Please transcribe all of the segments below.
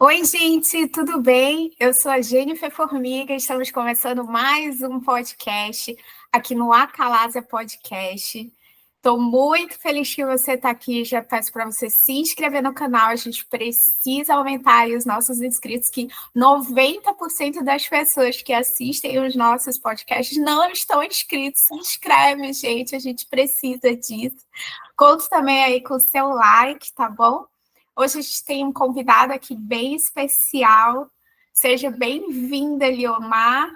Oi, gente, tudo bem? Eu sou a Jennifer Formiga, estamos começando mais um podcast aqui no Acalásia Podcast. Estou muito feliz que você está aqui. Já peço para você se inscrever no canal. A gente precisa aumentar aí os nossos inscritos, que 90% das pessoas que assistem os nossos podcasts não estão inscritos. Se inscreve, gente, a gente precisa disso. Conto também aí com o seu like, tá bom? Hoje a gente tem um convidado aqui bem especial. Seja bem-vinda, Liomar.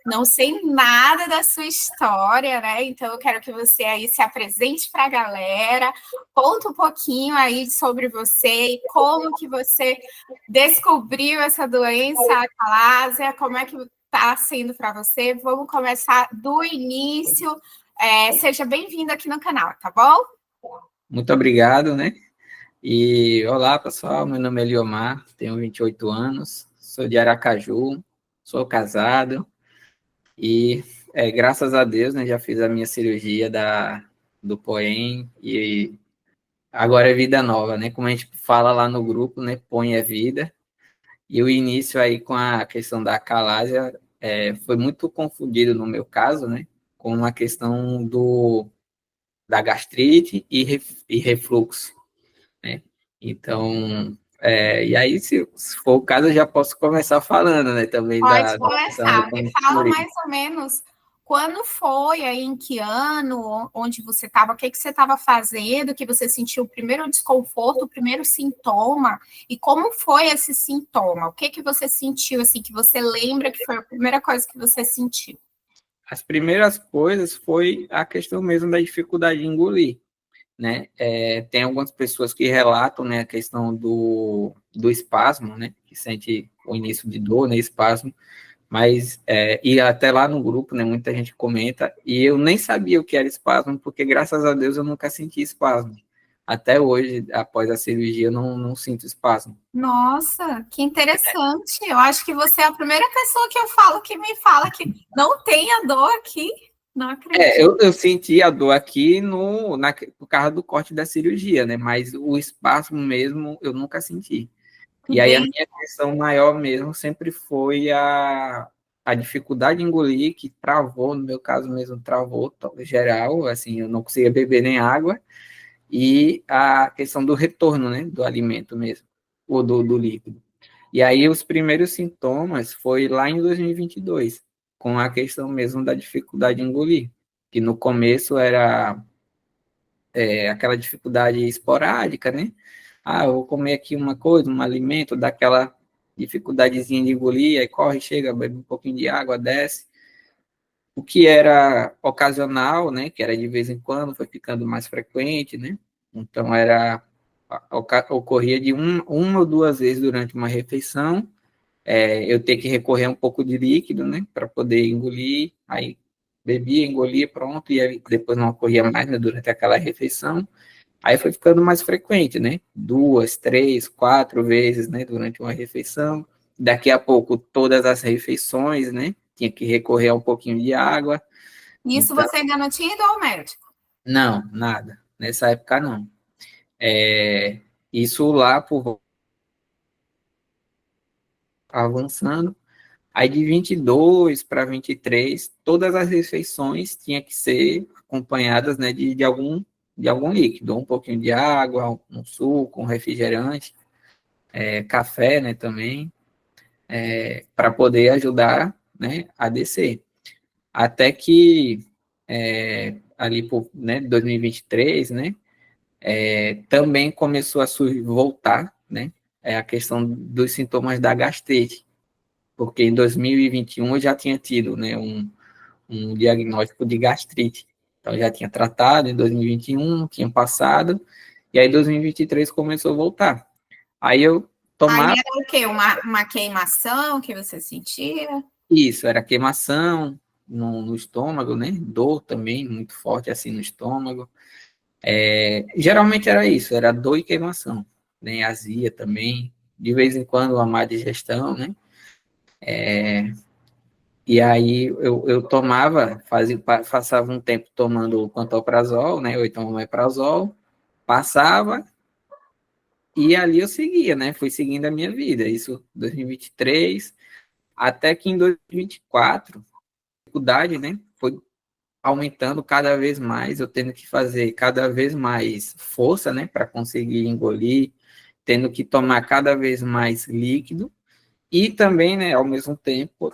Não sei nada da sua história, né? Então eu quero que você aí se apresente para a galera, conta um pouquinho aí sobre você e como que você descobriu essa doença, a calásia, como é que está sendo para você. Vamos começar do início. Seja bem-vindo aqui no canal, tá bom? Muito obrigado, né? E olá, pessoal, meu nome é Liomar, tenho 28 anos, sou de Aracaju, sou casado e, graças a Deus, né, já fiz a minha cirurgia do POEM e agora é vida nova, né? Como a gente fala lá no grupo, né? POEM é vida. E o início aí com a questão da acalásia foi muito confundido no meu caso, né? Com a questão da gastrite e refluxo, né? Então, e aí, se for o caso, eu já posso começar falando, né, também Pode da questão de começar. Me como fala descobrir. mais ou menos quando foi, aí em que ano, onde você estava, o que que você estava fazendo, que você sentiu o primeiro desconforto, o primeiro sintoma, e como foi esse sintoma? O que que você sentiu, assim, que você lembra que foi a primeira coisa que você sentiu? As primeiras coisas foi a questão mesmo da dificuldade de engolir, né? Tem algumas pessoas que relatam, né, a questão do espasmo, né, que sente o início de dor, né, espasmo, mas, e até lá no grupo, né, muita gente comenta, e eu nem sabia o que era espasmo, porque graças a Deus eu nunca senti espasmo. Até hoje, após a cirurgia, eu não sinto espasmo. Nossa, que interessante. Eu acho que você é a primeira pessoa que eu falo que me fala que não tem a dor aqui. Não acredito. Eu senti a dor aqui por causa do corte da cirurgia, né? Mas o espasmo mesmo eu nunca senti. E aí a Bem, minha questão maior mesmo sempre foi a dificuldade de engolir, que travou, no meu caso mesmo, travou geral, assim, eu não conseguia beber nem água, e a questão do retorno, né, do alimento mesmo, ou do líquido. E aí os primeiros sintomas foi lá em 2022, com a questão mesmo da dificuldade de engolir, que no começo era aquela dificuldade esporádica, né? Ah, eu vou comer aqui uma coisa, um alimento, daquela dificuldadezinha de engolir, aí corre, chega, bebe um pouquinho de água, desce. O que era ocasional, né? Que era de vez em quando, foi ficando mais frequente, né? Então ocorria de uma ou duas vezes durante uma refeição, eu ter que recorrer a um pouco de líquido, né, para poder engolir, aí bebia, engolia, pronto, e aí depois não ocorria mais, né, durante aquela refeição. Aí foi ficando mais frequente, né, 2, 3, 4 vezes, né, durante uma refeição. Daqui a pouco, todas as refeições, né, tinha que recorrer a um pouquinho de água. isso Então, você ainda não tinha ido ao médico? não, nada. Nessa época, não. Isso lá por avançando. Aí de 22 para 23, todas as refeições tinham que ser acompanhadas, né, de algum líquido, um pouquinho de água, um suco, um refrigerante, café, né, também, para poder ajudar, né, a descer. Até que ali por, né, 2023, né, também começou a voltar, né, a questão dos sintomas da gastrite, porque em 2021 eu já tinha tido, né, um diagnóstico de gastrite. Então, já tinha tratado em 2021, tinha passado, e aí 2023 começou a voltar. Aí eu Aí tomava era o quê? Uma queimação que você sentia? isso, era queimação no estômago, né? Dor também, muito forte assim no estômago. Geralmente era isso, era dor e queimação, né? Azia também, de vez em quando uma má digestão, né? E aí eu tomava, passava um tempo tomando pantoprazol, né? Ou então omeprazol, passava, E ali eu seguia, né? Fui seguindo a minha vida. Isso 2023, até que em 2024, a dificuldade, né? Foi aumentando cada vez mais, eu tendo que fazer cada vez mais força, né? Para conseguir engolir, tendo que tomar cada vez mais líquido. E também, né, ao mesmo tempo,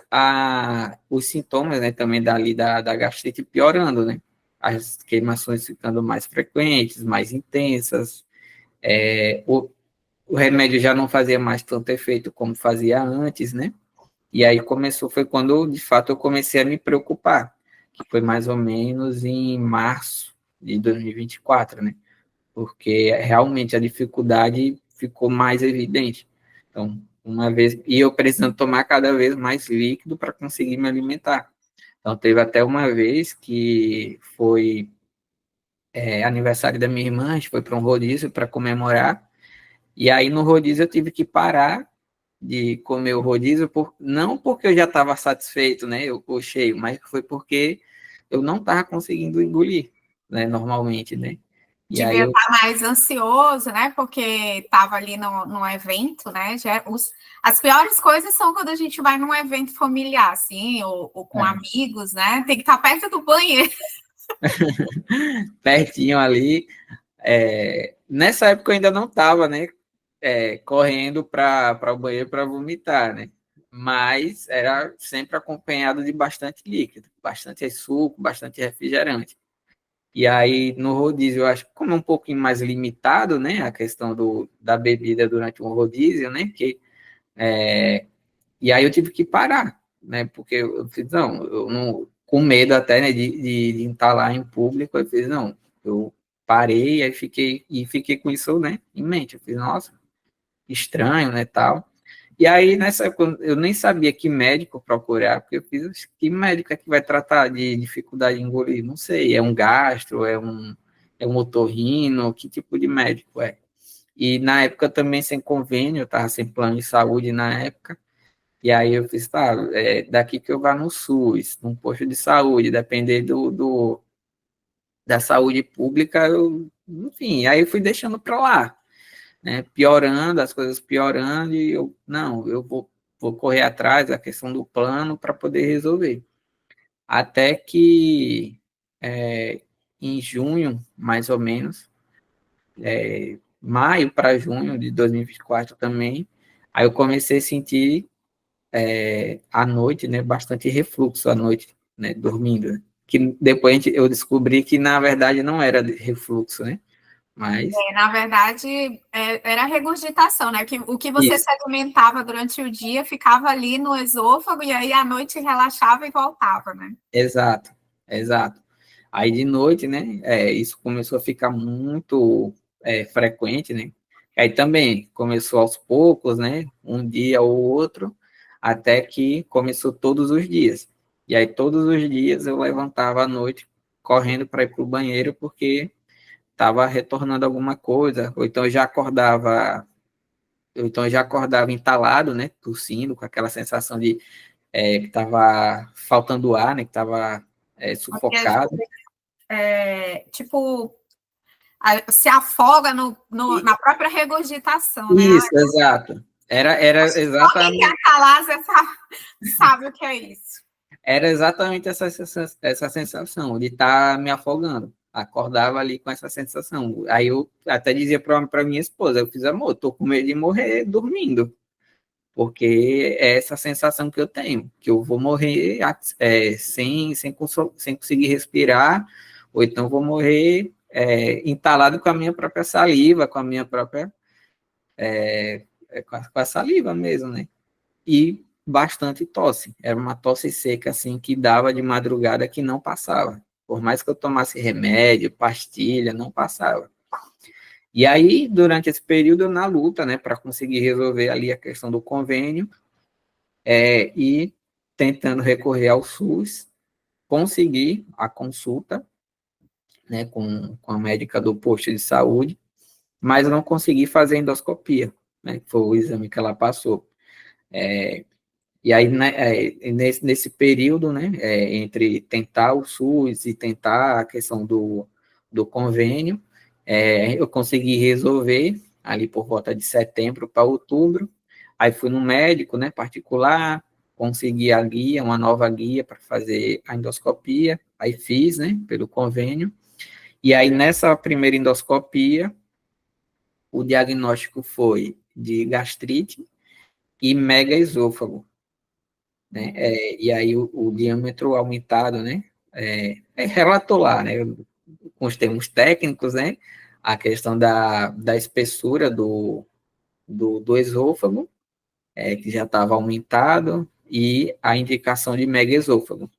os sintomas, né, também da gastrite piorando, né? As queimações ficando mais frequentes, mais intensas, o remédio já não fazia mais tanto efeito como fazia antes, né? E aí foi quando, de fato, eu comecei a me preocupar, que foi mais ou menos em março de 2024, né? Porque realmente a dificuldade ficou mais evidente. Então, uma vez, e eu precisando tomar cada vez mais líquido para conseguir me alimentar. Então, teve até uma vez que foi aniversário da minha irmã, a gente foi para um rodízio para comemorar, e aí no rodízio eu tive que parar de comer o rodízio, não porque eu já estava satisfeito, né, ou cheio, mas foi porque eu não estava conseguindo engolir, né, normalmente, né. E aí Devia estar mais ansioso, né? Porque estava ali no evento, né? As piores coisas são quando a gente vai num evento familiar, assim, ou com amigos, né? Tem que estar perto do banheiro. Pertinho ali. Nessa época eu ainda não estava, né? Correndo para o banheiro para vomitar, né? Mas era sempre acompanhado de bastante líquido, bastante suco, bastante refrigerante. E aí, no rodízio, eu acho que como é um pouquinho mais limitado, né, a questão da bebida durante um rodízio, né, e aí eu tive que parar, né, porque eu fiz, não, eu não, com medo até, né, de entalar em público, eu fiz, não, eu parei, aí fiquei com isso, né, em mente, eu fiz, nossa, estranho, né, tal. E aí, nessa época, eu nem sabia que médico procurar, porque eu fiz, que médico é que vai tratar de dificuldade de engolir? Não sei, é um gastro, é um otorrino, que tipo de médico é? E na época também sem convênio, eu estava sem plano de saúde na época, e aí eu fiz, tá, daqui que eu vá no SUS, num posto de saúde, depender da saúde pública, enfim, aí eu fui deixando para lá, né, piorando, as coisas piorando, e não, eu vou correr atrás da questão do plano para poder resolver. Até que em junho, mais ou menos, maio para junho de 2024 também, aí eu comecei a sentir à noite, né, bastante refluxo à noite, né, dormindo. Que depois eu descobri que na verdade não era refluxo, né? Mas Na verdade, era a regurgitação, né? O que você isso, se alimentava durante o dia ficava ali no esôfago e aí à noite relaxava e voltava, né? exato, exato. Aí de noite, né? Isso começou a ficar muito frequente, né? Aí também começou aos poucos, né? Um dia ou outro, até que começou todos os dias. E aí todos os dias eu levantava à noite correndo para ir para o banheiro porque estava retornando alguma coisa, ou então eu já acordava entalado, né? Tossindo, com aquela sensação de que estava faltando ar, né? Que estava Porque sufocado. tipo, se afoga na própria regurgitação, né? Isso, exato. Era Só quem exatamente, quer calar, você sabe o que é isso. era exatamente essa sensação de estar me afogando. Acordava ali com essa sensação. Aí eu até dizia para minha esposa, eu fiz, amor, tô com medo de morrer dormindo, porque é essa sensação que eu tenho, que eu vou morrer sem conseguir respirar, ou então vou morrer entalado com a minha própria saliva, com a minha própria, com a saliva mesmo, né? E bastante tosse. Era uma tosse seca, assim, que dava de madrugada que não passava. Por mais que eu tomasse remédio, pastilha, não passava. E aí, durante esse período, na luta, né, para conseguir resolver ali a questão do convênio, e tentando recorrer ao SUS, consegui a consulta, né, com a médica do posto de saúde, mas não consegui fazer endoscopia, né, que foi o exame que ela passou. E aí, né, nesse período, né, entre tentar o SUS e tentar a questão do convênio, eu consegui resolver, ali por volta de setembro para outubro. Aí fui no médico, né, particular, consegui a guia, uma nova guia para fazer a endoscopia. Aí fiz, né, pelo convênio. E aí nessa primeira endoscopia, o diagnóstico foi de gastrite e megaesôfago, né? E aí o diâmetro aumentado, né? Relatou lá, né? Com os termos técnicos, né? A questão da espessura do esôfago, que já estava aumentado, e a indicação de megaesôfago.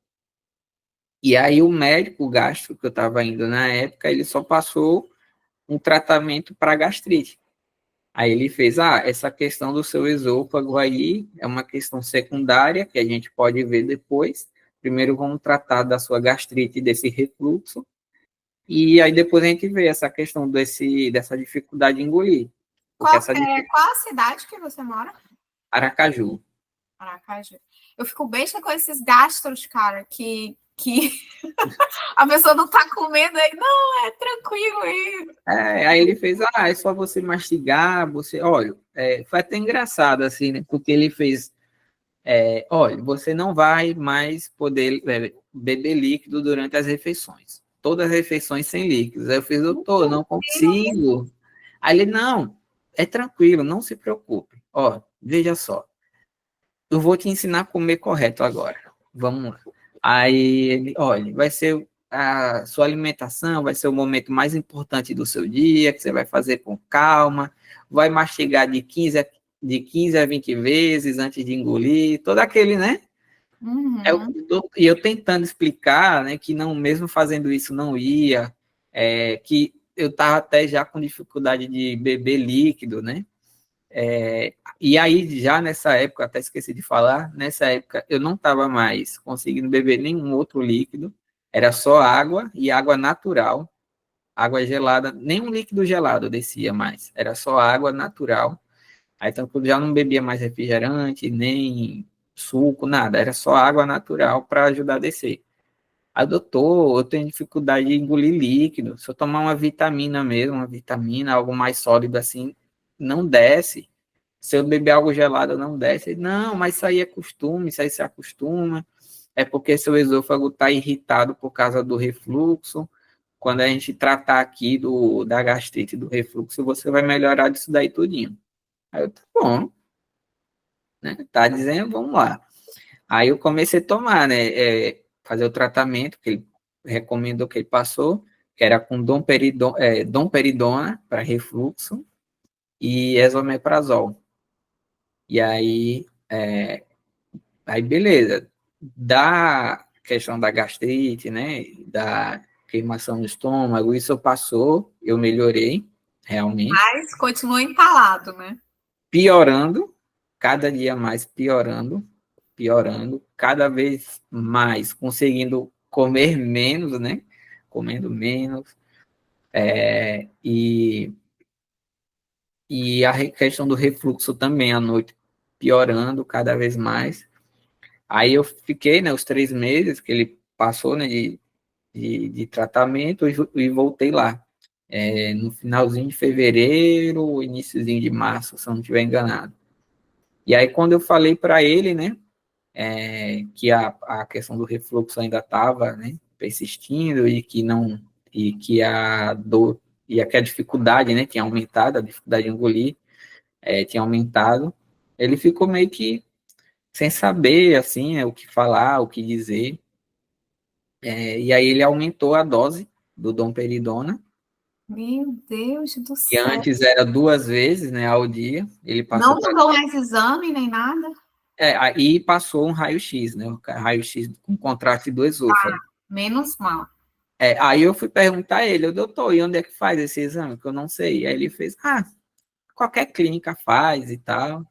E aí o médico gastro que eu estava indo na época, ele só passou um tratamento para gastrite. Aí ele fez, essa questão do seu esôfago aí é uma questão secundária que a gente pode ver depois. Primeiro vamos tratar da sua gastrite, desse refluxo, e aí depois a gente vê essa questão dessa dificuldade de engolir. Porque Qual a cidade que você mora? Aracaju. Aracaju. Eu fico besta com esses gastros, cara, que a pessoa não tá comendo aí. Não, é tranquilo aí. Aí ele fez, é só você mastigar, olha, foi até engraçado, assim, né, porque ele fez, olha, você não vai mais poder beber líquido durante as refeições, todas as refeições sem líquidos. Aí eu fiz, doutor, eu não consigo. Aí ele, não, é tranquilo, não se preocupe, ó, veja só, eu vou te ensinar a comer correto agora, vamos lá. Aí ele, olha, vai ser a sua alimentação, vai ser o momento mais importante do seu dia, que você vai fazer com calma, vai mastigar de 15 a 20 vezes antes de engolir, todo aquele, né? Uhum. E eu tentando explicar, né, que não, mesmo fazendo isso não ia, que eu estava até já com dificuldade de beber líquido, né? E aí, já nessa época, até esqueci de falar, nessa época eu não estava mais conseguindo beber nenhum outro líquido, era só água e água natural, água gelada, nenhum líquido gelado descia mais, era só água natural. Aí então eu já não bebia mais refrigerante, nem suco, nada, era só água natural para ajudar a descer. Aí, doutor, eu tenho dificuldade de engolir líquido, se eu tomar uma vitamina mesmo, uma vitamina, algo mais sólido assim, não desce. Se eu beber algo gelado, não desce. Ele, não, mas isso aí é costume, isso aí se acostuma. É porque seu esôfago está irritado por causa do refluxo. Quando a gente tratar aqui da gastrite, do refluxo, você vai melhorar disso daí tudinho. Aí eu, tá bom, né? Tá dizendo, vamos lá. Aí eu comecei a tomar, né? Fazer o tratamento que ele recomendou, que ele passou, que era com domperidona para refluxo e esomeprazol. E aí beleza. Da questão da gastrite, né? Da queimação no estômago, isso passou, eu melhorei, realmente. Mas continua entalado, né? Piorando, cada dia mais piorando, cada vez mais conseguindo comer menos, né? Comendo menos. E a questão do refluxo também à noite piorando cada vez mais. Aí eu fiquei, né, os 3 meses que ele passou, né, de tratamento e voltei lá. No finalzinho de fevereiro, iníciozinho de março, se eu não estiver enganado. E aí quando eu falei para ele, né, que a questão do refluxo ainda estava, né, persistindo e que a dor e que a dificuldade, né, tinha aumentado, a dificuldade de engolir tinha aumentado, ele ficou meio que sem saber, assim, o que falar, o que dizer. E aí ele aumentou a dose do domperidona, Meu Deus do que céu. antes era 2 vezes, né, ao dia, ele passou Não para... mandou mais exame nem nada? Aí passou um raio-x, né, um raio-x com contraste do esôfago. Menos mal. Aí eu fui perguntar a ele, doutor, e onde é que faz esse exame? Que eu não sei. Aí ele fez, qualquer clínica faz e tal.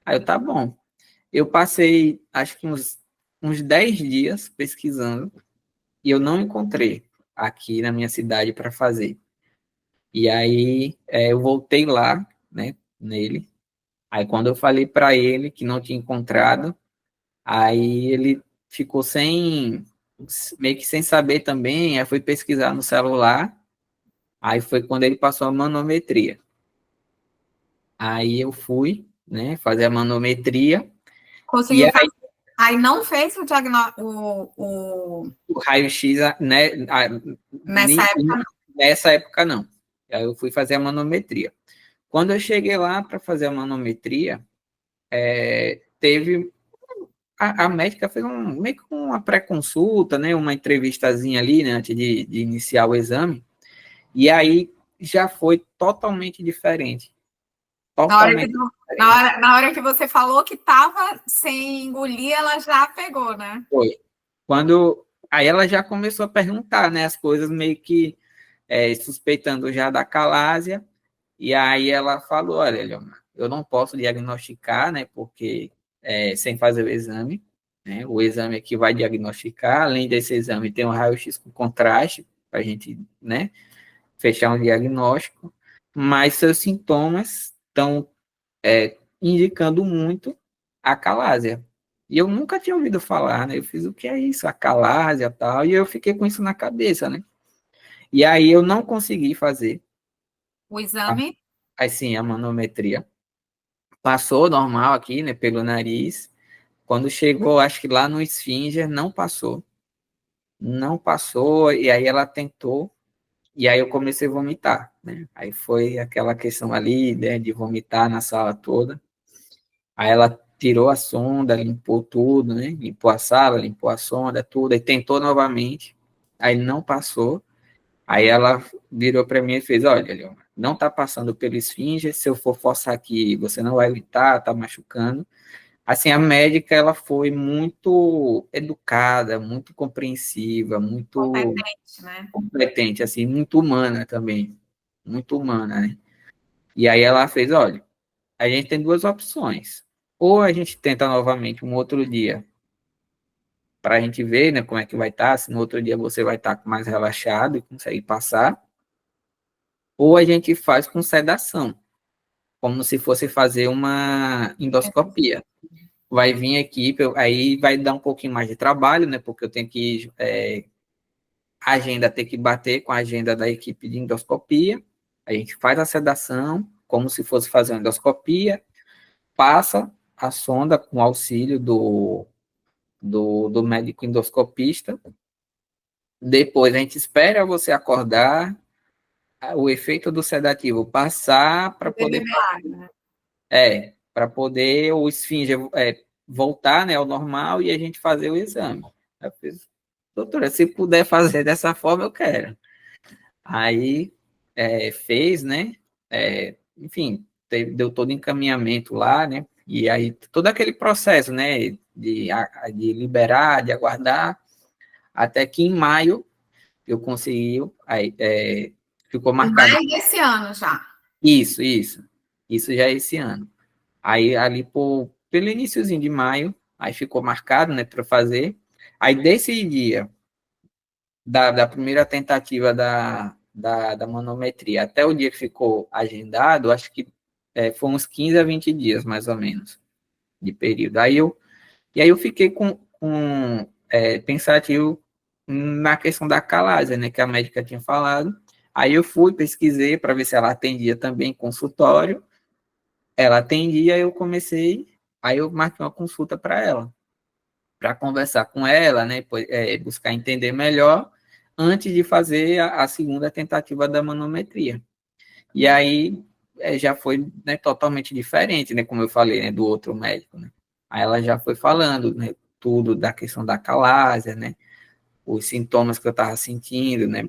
Aí eu, tá bom. Eu passei, acho que uns 10 dias pesquisando, e eu não encontrei aqui na minha cidade para fazer. E aí eu voltei lá, né, nele. Aí quando eu falei para ele que não tinha encontrado, aí ele ficou meio que sem saber também, aí foi pesquisar no celular, aí foi quando ele passou a manometria. Aí eu fui, né, fazer a manometria, e Conseguiu fazer. Aí não fez o diagnóstico. o raio-x, né, Nessa época, não. nessa época não. Aí eu fui fazer a manometria. Quando eu cheguei lá para fazer a manometria, teve a médica fez meio que uma pré-consulta, né, uma entrevistazinha ali, né, antes de iniciar o exame, e aí já foi totalmente diferente. Na hora que, Totalmente diferente. na hora que você falou que estava sem engolir, ela já pegou, né? Foi. Aí ela já começou a perguntar, né, as coisas meio que suspeitando já da calásia, e aí ela falou, olha, Eliomar, eu não posso diagnosticar, né, porque sem fazer o exame, né, o exame aqui vai diagnosticar, além desse exame tem um raio-x com contraste, para a gente, né, fechar um diagnóstico, mas seus sintomas estão indicando muito a calásia. E eu nunca tinha ouvido falar, né? Eu fiz o que é isso, a calásia e tal, e eu fiquei com isso na cabeça, né? E aí eu não consegui fazer, O exame. assim, a manometria. Passou normal aqui, né, pelo nariz. Quando chegou, acho que lá no esfíncter, não passou. Não passou, e aí ela tentou, e aí eu comecei a vomitar, né? Aí foi aquela questão ali, né, de vomitar na sala toda. Aí ela tirou a sonda, limpou tudo, né? Limpou a sala, limpou a sonda, tudo, aí tentou novamente, aí não passou. Aí ela virou para mim e fez: olha, Leon, não está passando pelo esfíncter, se eu for forçar aqui, você não vai evitar, tá machucando. Assim, a médica, ela foi muito educada, muito compreensiva, muito Competente, né? competente, assim, muito humana também, muito humana, né? E aí ela fez: olha, a gente tem duas opções. Ou a gente tenta novamente um outro dia para a gente ver, né, como é que vai estar, se no outro dia você vai estar mais relaxado e consegue passar, ou a gente faz com sedação, como se fosse fazer uma endoscopia. Vai vir a equipe, aí vai dar um pouquinho mais de trabalho, né, porque eu tenho que, a agenda tem que bater com a agenda da equipe de endoscopia, a gente faz a sedação, como se fosse fazer uma endoscopia, passa a sonda com auxílio do médico endoscopista. Depois a gente espera você acordar, o efeito do sedativo passar para Poder poder liberar, né? para poder o esfíncter voltar, né, ao normal e a gente fazer o exame. Eu fiz, doutora, se puder fazer dessa forma, eu quero. Aí fez, né? Enfim, deu todo encaminhamento lá, né? E aí todo aquele processo, né? De liberar, de aguardar, até que em maio eu consegui, aí, ficou Em marcado. maio desse ano já. Isso já é esse ano. Aí ali pelo iniciozinho de maio, aí ficou marcado, né, para fazer. Aí desse dia da primeira tentativa da manometria até o dia que ficou agendado, acho que foi uns 15 a 20 dias, mais ou menos, de período. E aí eu fiquei pensativo na questão da calásia, né, que a médica tinha falado. Aí eu fui, pesquisei para ver se ela atendia também em consultório. Ela atendia, eu comecei, aí eu marquei uma consulta para ela, para conversar com ela, né, buscar entender melhor antes de fazer a segunda tentativa da manometria. E aí já foi, né, totalmente diferente, né, como eu falei, né, do outro médico, né. Aí ela já foi falando, né, tudo da questão da calásia, né, os sintomas que eu estava sentindo, né,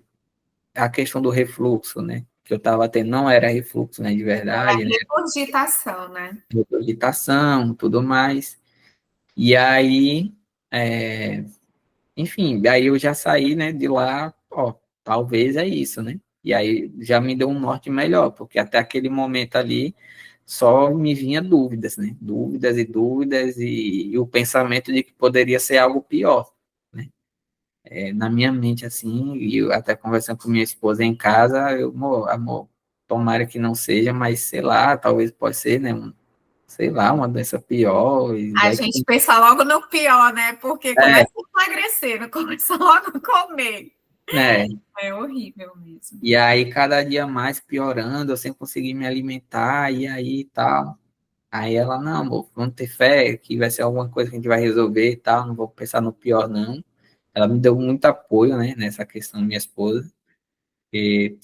a questão do refluxo, né, que eu estava tendo não era refluxo, né, de Era verdade, né, regurgitação, né? regurgitação, tudo mais. E aí, enfim, aí eu já saí, né, de lá, ó, talvez é isso, né? E aí já me deu um norte melhor, porque até aquele momento ali só me vinha dúvidas, né? Dúvidas e dúvidas e o pensamento de que poderia ser algo pior, né? Na minha mente, assim, e eu até conversando com minha esposa em casa, amor, tomara que não seja, mas sei lá, talvez pode ser, né? Sei lá, uma doença pior, e A vai que gente pensa logo no pior, né? Porque é, começa a emagrecer, não começa logo a comer. né? É horrível mesmo. E aí, cada dia mais piorando, eu sem conseguir me alimentar, e aí tal. Aí ela, não, amor, vamos ter fé, que vai ser alguma coisa que a gente vai resolver e tal, não vou pensar no pior, não. Ela me deu muito apoio, né, nessa questão, minha esposa, que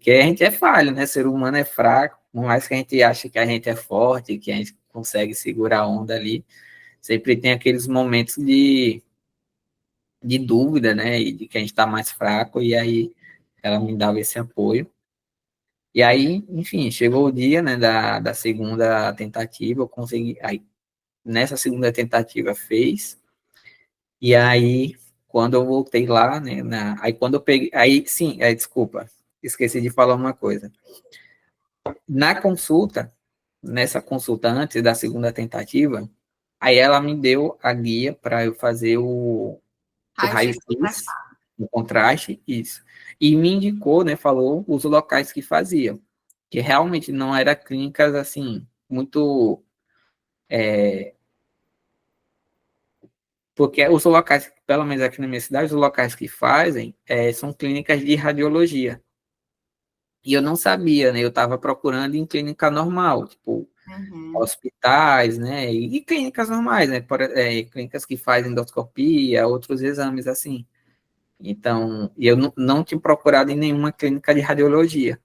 a gente é falho, né, ser humano é fraco, por mais que a gente ache que a gente é forte, que a gente consegue segurar a onda ali, sempre tem aqueles momentos de dúvida, né, e de que a gente está mais fraco, e aí ela me dava esse apoio. E aí, enfim, chegou o dia, né, da segunda tentativa, eu consegui, aí nessa segunda tentativa fez, e aí quando eu voltei lá, né, aí quando eu peguei, aí sim, desculpa, esqueci de falar uma coisa. Na consulta, nessa consulta antes da segunda tentativa, aí ela me deu a guia para eu fazer o Raio-x raio-x, o contraste, isso. E me indicou, né, falou os locais que fazia, que realmente não era clínicas assim, muito. Porque os locais, pelo menos aqui na minha cidade, os locais que fazem são clínicas de radiologia. E eu não sabia, né? Eu estava procurando em clínica normal, tipo, Uhum. hospitais, né? E clínicas normais, né? Clínicas que fazem endoscopia, outros exames assim. Então, eu não tinha procurado em nenhuma clínica de radiologia.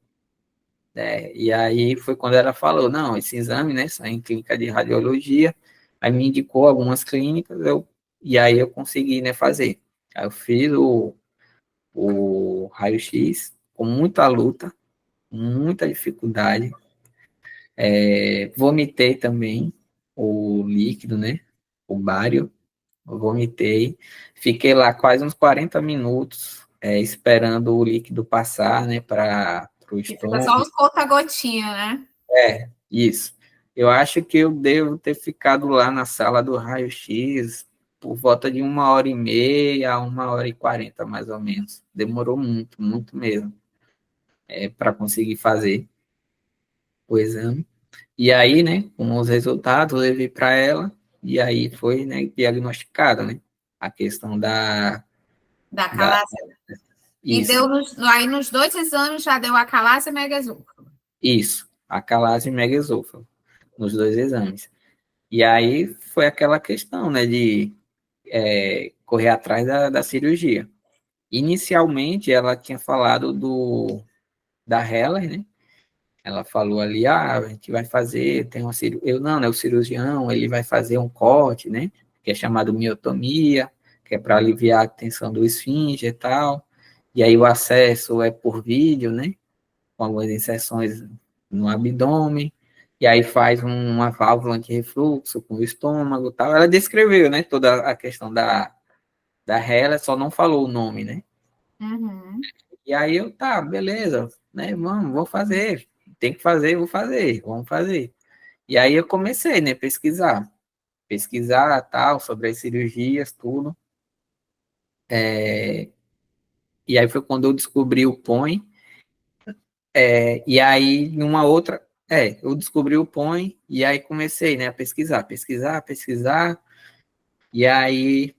Né? E aí foi quando ela falou, não, esse exame, né, só em clínica de radiologia, aí me indicou algumas clínicas, e aí eu consegui, né, fazer. Aí eu fiz o raio-x com muita luta, muita dificuldade, vomitei também o líquido, né, o bário, eu vomitei, fiquei lá quase uns 40 minutos, esperando o líquido passar, né, para o E fica só estômago. os conta-gotinha, né? Isso. Eu acho que eu devo ter ficado lá na sala do raio-x por volta de 1h30 a 1h40, mais ou menos. Demorou muito, muito mesmo, para conseguir fazer o exame. E aí, né, com os resultados, eu levei para ela, e aí foi, né, diagnosticada, né, a questão Da da calásia. E isso, deu aí nos 2 exames já deu a calásia megaesôfago. isso, a calase megaesôfago, nos dois exames. E aí foi aquela questão, né, de correr atrás da cirurgia. Inicialmente, ela tinha falado da Heller, né? Ela falou ali, a gente vai fazer, tem uma cirurgia. Eu, não, né? O cirurgião, ele vai fazer um corte, né? Que é chamado miotomia, que é para aliviar a tensão do esfíncter e tal. E aí o acesso é por vídeo, né? Com algumas inserções no abdômen. E aí faz uma válvula anti-refluxo com o estômago e tal. Ela descreveu, né? Toda a questão da Hela, só não falou o nome, né? Uhum. E aí eu, tá, beleza, né? Vou fazer. Tem que fazer, vou fazer, vamos fazer. E aí eu comecei, né, pesquisar tal, sobre as cirurgias, tudo. E aí foi quando eu descobri o POI. E aí, numa outra. Eu descobri o POI, e aí comecei, né, a pesquisar. E aí,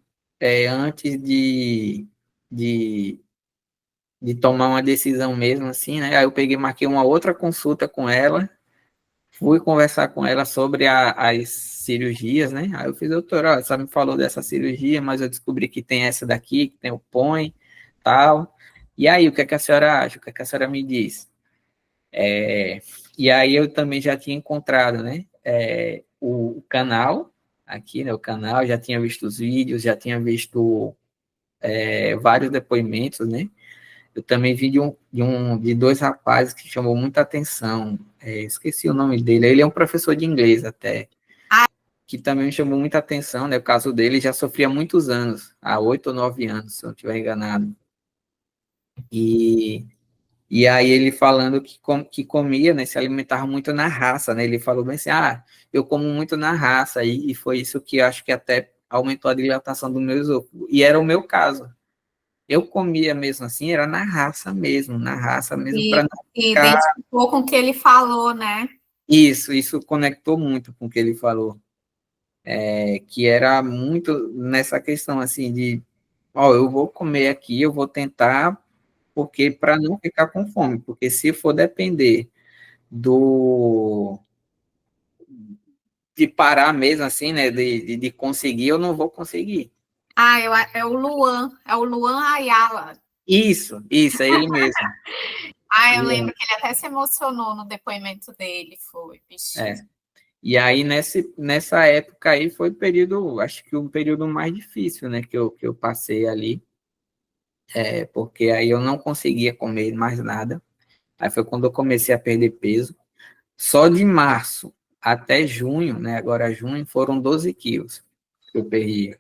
antes de de tomar uma decisão mesmo, assim, né? Aí eu peguei, marquei uma outra consulta com ela, fui conversar com ela sobre as cirurgias, né? Aí eu fiz, doutora, ó, só me falou dessa cirurgia, mas eu descobri que tem essa daqui, que tem o POI, tal. E aí, o que é que a senhora acha? O que é que a senhora me diz? E aí eu também já tinha encontrado, né? O canal, aqui, né? O canal, já tinha visto os vídeos, já tinha visto vários depoimentos, né? Eu também vi de dois rapazes que chamou muita atenção. Esqueci o nome dele. Ele é um professor de inglês até, que também me chamou muita atenção, né? O caso dele já sofria há muitos anos, há 8 ou 9 anos, se eu não estiver enganado. E, e aí ele falando que comia, né? Se alimentava muito na raça, né? Ele falou bem assim, eu como muito na raça, e foi isso que acho que até aumentou a dilatação do meu esôfago. E era o meu caso. Eu comia mesmo assim, era na raça mesmo, para E, não e ficar. identificou com o que ele falou, né? Isso conectou muito com o que ele falou, que era muito nessa questão assim de, ó, eu vou comer aqui, eu vou tentar porque para não ficar com fome, porque se for depender do de parar mesmo assim, né, de conseguir, eu não vou conseguir. Ah, é o Luan Ayala. Isso, é ele mesmo. Ah, eu Luan. lembro que ele até se emocionou no depoimento dele, foi, bichinho. É. E aí, nessa época aí, foi o período, acho que o período mais difícil, né, que eu passei ali, porque aí eu não conseguia comer mais nada. Aí foi quando eu comecei a perder peso. Só de março até junho, né, agora junho, foram 12 quilos que eu perdi.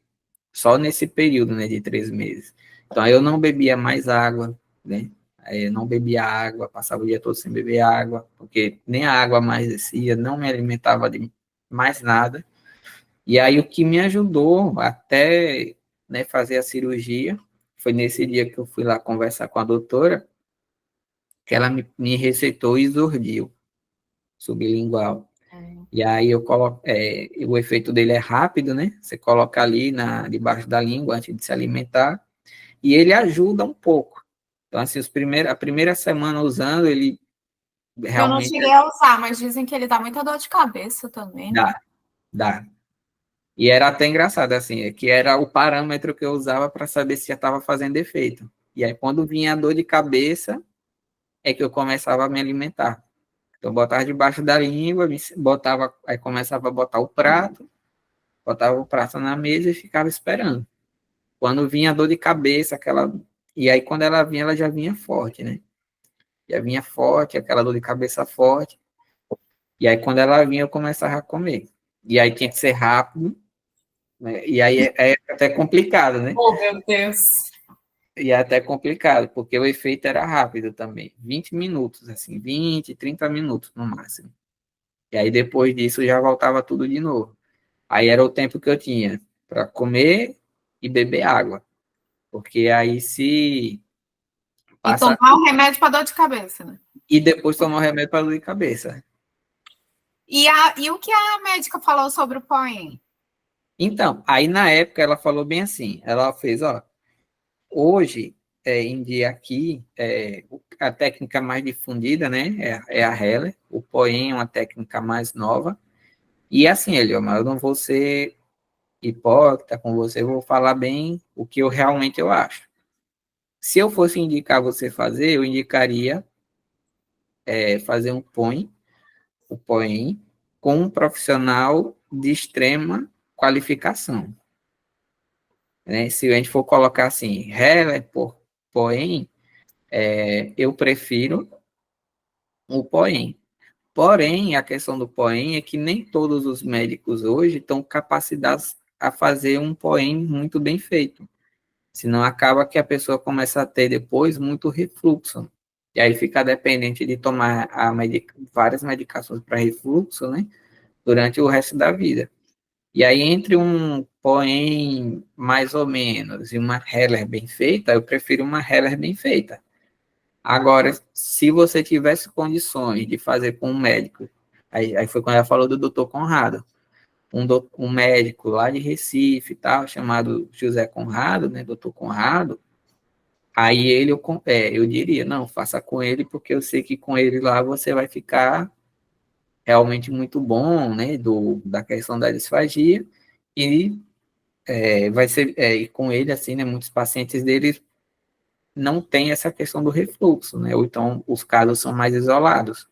Só nesse período, né, de 3 meses. Então, aí eu não bebia mais água, né? Aí eu não bebia água, passava o dia todo sem beber água, porque nem a água mais descia, não me alimentava de mais nada. E aí o que me ajudou até, né, fazer a cirurgia, foi nesse dia que eu fui lá conversar com a doutora, que ela me receitou Isordil sublingual. E aí eu coloco, o efeito dele é rápido, né? Você coloca ali debaixo da língua antes de se alimentar, e ele ajuda um pouco. Então, assim, a primeira semana usando, ele Eu não realmente cheguei a usar, mas dizem que ele dá muita dor de cabeça também, né? dá, dá. E era até engraçado, assim, que era o parâmetro que eu usava para saber se já estava fazendo efeito. E aí, quando vinha a dor de cabeça, é que eu começava a me alimentar. Então, eu botava debaixo da língua, botava, aí começava a botar o prato, botava o prato na mesa e ficava esperando. Quando vinha a dor de cabeça, aquela. E aí, quando ela vinha, ela já vinha forte, né? Já vinha forte, aquela dor de cabeça forte. E aí, quando ela vinha, eu começava a comer. E aí tinha que ser rápido, né? E aí é até complicado, né? Oh, meu Deus. E é até complicado, porque o efeito era rápido também. 20 minutos, assim, 20, 30 minutos no máximo. E aí, depois disso, já voltava tudo de novo. Aí era o tempo que eu tinha para comer e beber água. Porque aí se E passa. tomar um remédio para dor de cabeça, né? E depois tomar o remédio para dor de cabeça. E o que a médica falou sobre o POEM? Então, aí na época ela falou bem assim, ela fez, ó, hoje em dia aqui, a técnica mais difundida, né, é a Heller, o Poem é uma técnica mais nova, e assim, ele, ó, mas eu não vou ser hipócrita com você, eu vou falar bem o que eu realmente eu acho. Se eu fosse indicar você fazer, eu indicaria fazer o Poem, com um profissional de extrema qualificação. Né? Se a gente for colocar assim, Heller por Poem, eu prefiro o Poem. Porém, a questão do Poem é que nem todos os médicos hoje estão capacitados a fazer um Poem muito bem feito. Senão acaba que a pessoa começa a ter depois muito refluxo. E aí fica dependente de tomar várias medicações para refluxo, né? Durante o resto da vida. E aí, entre um Poem mais ou menos e uma Heller bem feita, eu prefiro uma Heller bem feita. Agora, se você tivesse condições de fazer com um médico, aí foi quando ela falou do doutor Conrado, um médico lá de Recife, tal, chamado José Conrado, né, doutor Conrado, aí eu diria, não, faça com ele, porque eu sei que com ele lá você vai ficar realmente muito bom, né, da questão da disfagia, e vai ser, e com ele, assim, né, muitos pacientes dele não têm essa questão do refluxo, né, ou então os casos são mais isolados.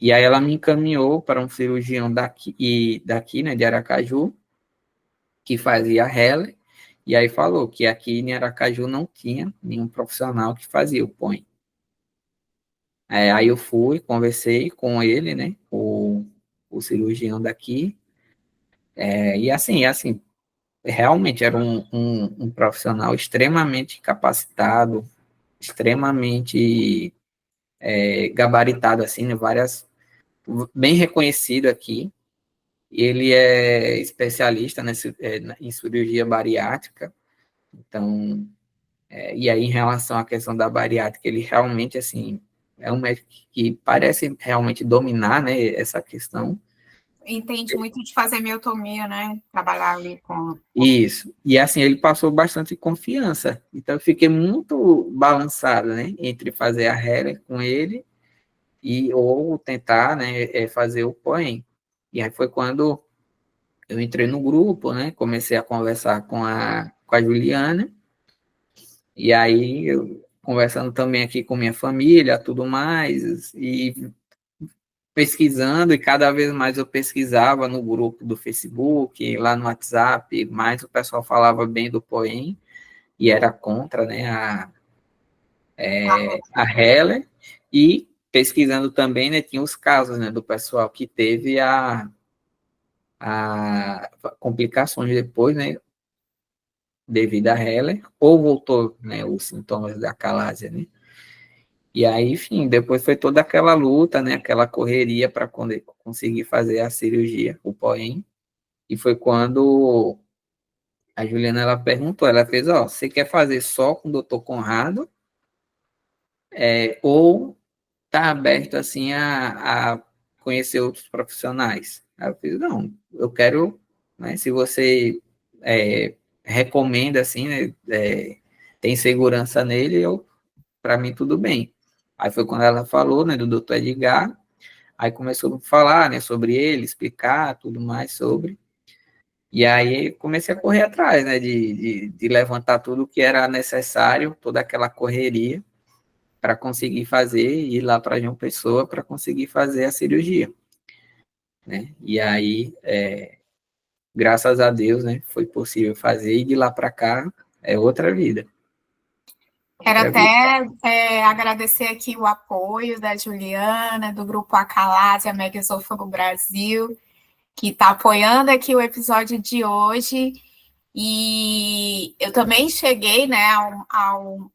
E aí ela me encaminhou para um cirurgião daqui, né, de Aracaju, que fazia Heller, e aí falou que aqui em Aracaju não tinha nenhum profissional que fazia o POEM. Aí eu fui, conversei com ele, né, o cirurgião daqui, e assim, realmente era um profissional extremamente capacitado, extremamente gabaritado, assim, né, bem reconhecido aqui. Ele é especialista em cirurgia bariátrica, então, e aí em relação à questão da bariátrica, ele realmente, assim, é um médico que parece realmente dominar, né, essa questão. entende muito de fazer miotomia, né? Trabalhar ali com... Isso. E assim, ele passou bastante confiança. Então, eu fiquei muito balançado, né? Entre fazer a Heller com ele ou tentar, né, fazer o POEM. E aí foi quando eu entrei no grupo, né? Comecei a conversar com a Juliana. E aí, eu, conversando também aqui com minha família, tudo mais, e pesquisando, e cada vez mais eu pesquisava no grupo do Facebook, lá no WhatsApp, mais o pessoal falava bem do Poem, e era contra, né, a Heller, e pesquisando também, né, tinha os casos, né, do pessoal que teve a complicações depois, né, devido a Heller, ou voltou, né, os sintomas da calásia, né. E aí, enfim, depois foi toda aquela luta, né, aquela correria para conseguir fazer a cirurgia, o POEM. E foi quando a Juliana ela perguntou, ela fez, ó, você quer fazer só com o doutor Conrado, ou tá aberto assim a conhecer outros profissionais? Aí eu fiz, não, eu quero, né, se você recomenda assim, né, tem segurança nele, eu para mim tudo bem. Aí foi quando ela falou, né, do doutor Edgar, aí começou a falar, né, sobre ele, explicar tudo mais sobre. E aí comecei a correr atrás, né, de levantar tudo que era necessário, toda aquela correria, para conseguir fazer, ir lá para João Pessoa para conseguir fazer a cirurgia, né? E aí, graças a Deus, né, foi possível fazer, e de lá para cá é outra vida. Quero Outra vida. até agradecer aqui o apoio da Juliana, do Grupo Acalásia Mega Esôfago Brasil, que está apoiando aqui o episódio de hoje. E eu também cheguei, né, ao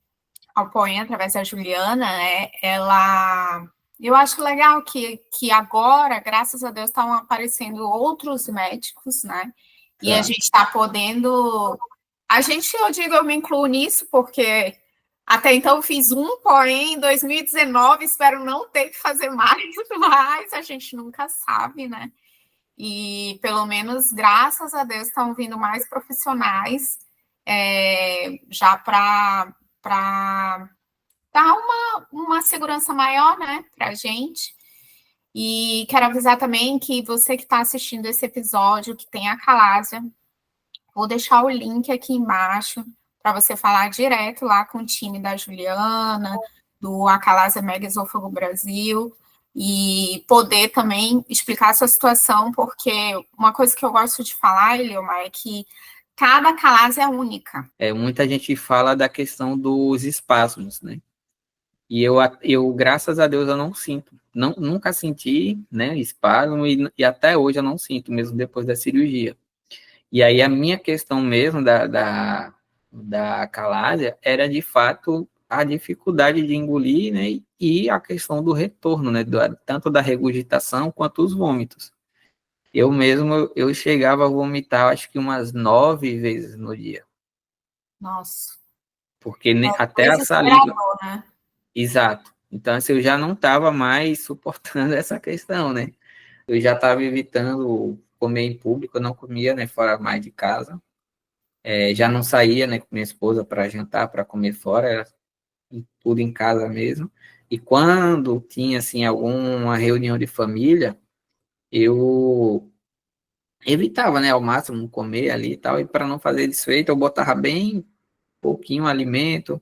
Poem através da Juliana, né? Eu acho legal que agora, graças a Deus, estão aparecendo outros médicos, né? E a Tá. gente está podendo. Eu digo, eu me incluo nisso, porque até então eu fiz um Poem em 2019, espero não ter que fazer mais, mas a gente nunca sabe, né? E pelo menos, graças a Deus, estão vindo mais profissionais já para dar uma segurança maior, né, para a gente. E quero avisar também que você que está assistindo esse episódio, que tem a Calásia, vou deixar o link aqui embaixo para você falar direto lá com o time da Juliana, do Acalásia Mega Esôfago Brasil, e poder também explicar a sua situação, porque uma coisa que eu gosto de falar, Eliomar, é que cada calásia é única. Muita gente fala da questão dos espasmos, né? E eu, graças a Deus, eu não sinto. Não, nunca senti, né, espasmo, e até hoje eu não sinto, mesmo depois da cirurgia. E aí a minha questão mesmo da calásia era, de fato, a dificuldade de engolir, né, e a questão do retorno, né, tanto da regurgitação quanto os vômitos. Eu mesmo, eu chegava a vomitar, acho que umas 9 vezes no dia. Nossa. Porque até a saliva... Desesperador, né? Exato. Então, assim, eu já não estava mais suportando essa questão, né? Eu já estava evitando comer em público, eu não comia, né, fora mais de casa. Já não saía, né, com minha esposa para jantar, para comer fora, era tudo em casa mesmo. E quando tinha, assim, alguma reunião de família, eu evitava, né, ao máximo comer ali e tal, e para não fazer desfeito, eu botava bem pouquinho alimento,